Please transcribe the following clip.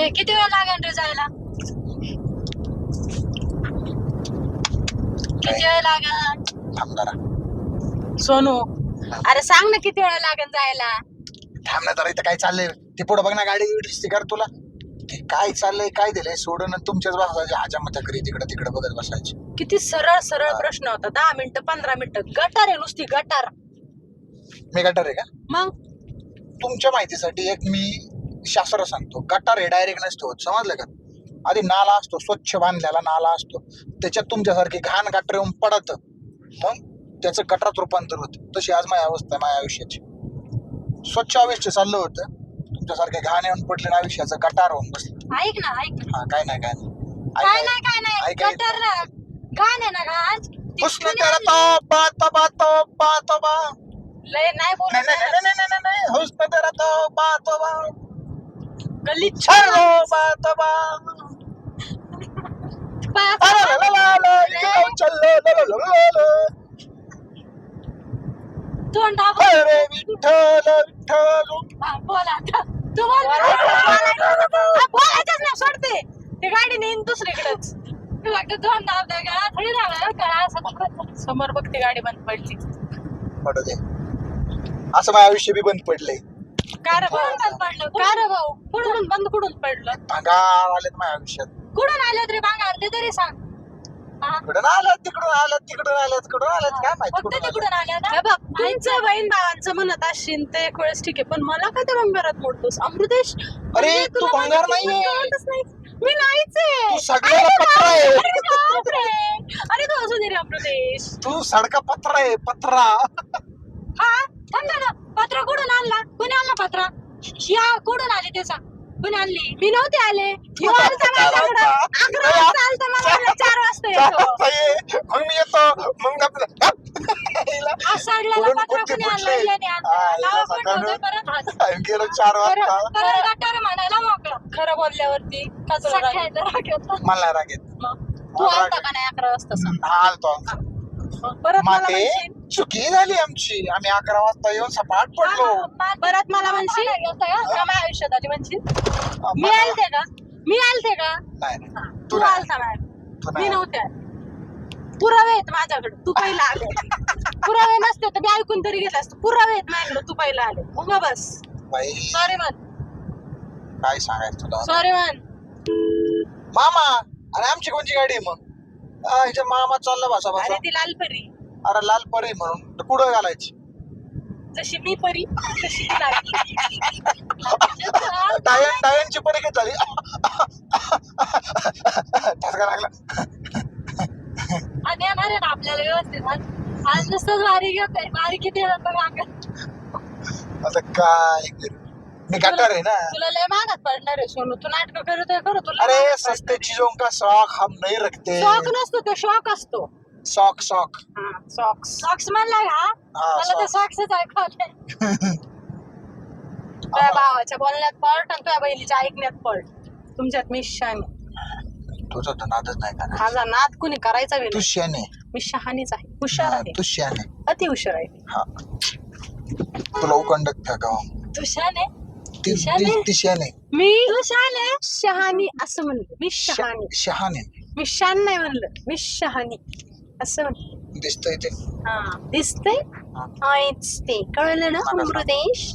किती वेळ लागेल रे जायला? किती वेळ लागेल? थांब जरा. सोनू अरे सांग ना किती वेळ लागेल जायला? थांब ना जरा. इथं काय चाललंय ते पुढं बघ ना. गाडी दिसते कर तुला? ते काय चाललंय काय दिलंय सोडून तुमच्याच बसायचे हाजा मत करी तिकडे तिकडे बघत बसायचे. किती सरळ सरळ प्रश्न होता. 10 मिनिटं 15 मिनिटं गटार आहे नुसती गटार. मी गटार आहे का? मग तुमच्या माहितीसाठी एक मी शास्त्र सांगतो. गटार हे डायरेक्ट नसतो समजलं का? आधी नाला असतो, स्वच्छ बांधलेला नाला असतो, त्याच्यात तुमच्यासारखी घाण गटार येऊन पडत मग त्याचं गटारात रूपांतर होतं. तशी आज माझी अवस्था आहे माझ्या आयुष्याची. स्वच्छ आयुष्य चाललं होतं, तुमच्यासारखे घाण येऊन पडले आयुष्याचं गटार होऊन बसलं. ऐक ना ऐक ना. हा काय नाही काय नाही गटार घाण आहे ना घाण. हुस्न तेरा तौबा तौबा तौबा तौबा. लय नाही बोल. नाही हुस्न तेरा तौबा तौबा गल्लीत तौबा तौबा. तोंड अरे विठ्ठल विठ्ठल. बोला तुम्हाला बोलायचंच ना सोडते ते गाडी नेईन दुसरीकडेच. तू वाटतं तोंड दाबदा का थोडी लागला समोर बघते गाडी बंद पडली. पडू दे. असं माझं आयुष्य बी बंद पडलंय. का रे भाऊ बंद पडलं? का रे भाऊ कुठून बंद कुठून पडलं? भांगार आलेत माझ्या आयुष्यात. कुठून आले तरी भांगार ते तरी सांग. इकडून आलं तिकडून आलं तिकडून आलं तिकडून आलं काय माहिती फक्त कुठून तिकडून आल्या ना. बघ तुमचं बहीण भावांचं म्हणत असशील ते एक वेळेस ठीक आहे पण मला काय त्या भंगारात मोडतोस अमृतेश? अरे म्हणजे तू तुला भंगार माझी नाहीये. किंमत कळतच नाही. मी नाहीच आहे. तू सगळ्याला पत्रा आहे. अरे बापरे. अरे तू असू दे रे अमृतेश. तू सडका पत्रा आहे पत्रा. हा थांब ना. पत्र कुठून आणला? कोणी आणला पत्र? या कुठून आले ते सांग. कोणी आणली? मी नव्हते आले. ह्यो आलता माझ्याकडं. 11 वाजता आलता मला वाटलं 4 वाजता येतो. मग मी येतो मग आपलं आज साडल्याला पत्र कोणी आणलं याने आणलं. नाव पण ठेवतोय परत हात. गेलो 4 वाजता. खरं गटार म्हणायला मोकळा. खरं बोलल्यावरती का तुला राग येतो? मला राग येत. तू आलता का नाही 11 वाजता सांग. आलतो. परत मला माते म्हणशील चुकी झाली आमची. आम्ही 11 वाजता येऊन सपाट पडलो. परत मला म्हणशील का माझ्या आयुष्यात आली म्हणशील. मी आलते का? मी आलते का? नाही तू आलता मॅडम. मी नव्हते. पुरावे आहेत माझ्याकडे. तू पहिला आले. पुरावे नसते तर मी ऐकून तरी घेतला असतो. पुरावे आहेत माझ्याकडे. तू पहिला आले. उगा बस. सॉरी मन. काय सांगायचं तुला? सॉरी मन. मामा अरे आमची कोणची गाडी आहे मग? हिच्या मामा चालला बसा अरे बसा. ती लाल परी. अरे लाल परी म्हणून पुढं घालायची. जशी मी परी तशी ती लाल. टायनची परी काय झाली? ठसका लागला. आणि येणार आहे ना आपल्याला व्यवस्थित. आज नुसतंच वारी घेतोय. वारी किती वेळा बघ. आता काय करू? मी गटार आहे ना. तुला लय महागात पडणार आहे सोनू. तू नाटक करतोय करू तुला. अरे सस्ते चीजों का शौक हम नहीं रखते. शॉक नसतो तो शॉक असतो. शौक सॉक्स सॉक्स म्हणला का? मला ते सॉक्सच ऐकवले. तुझ्या भावाच्या बोलण्यात पड आणि तुझ्या बहिणीच्या ऐकण्यात पड. तुमच्यात मी शानी. तुझा तर नादच नाही का? माझा नाद कुणी करायचा तू शहाणे. मी शहाणीच आहे. हुशार आहे. तू शहाणे. अति हुशार आहे. हा तुला उकंडत का गाव? तू शहाणे. ती शहाणे. मी तू शहाणे. शहाणी असं म्हणलं. मी शहाणी. शहाणे. मी शान नाही म्हणलं. मी शहाणी असं म्हणलं. दिसतंय ते. हा दिसतंय. ते कळलं ना अमृतेश?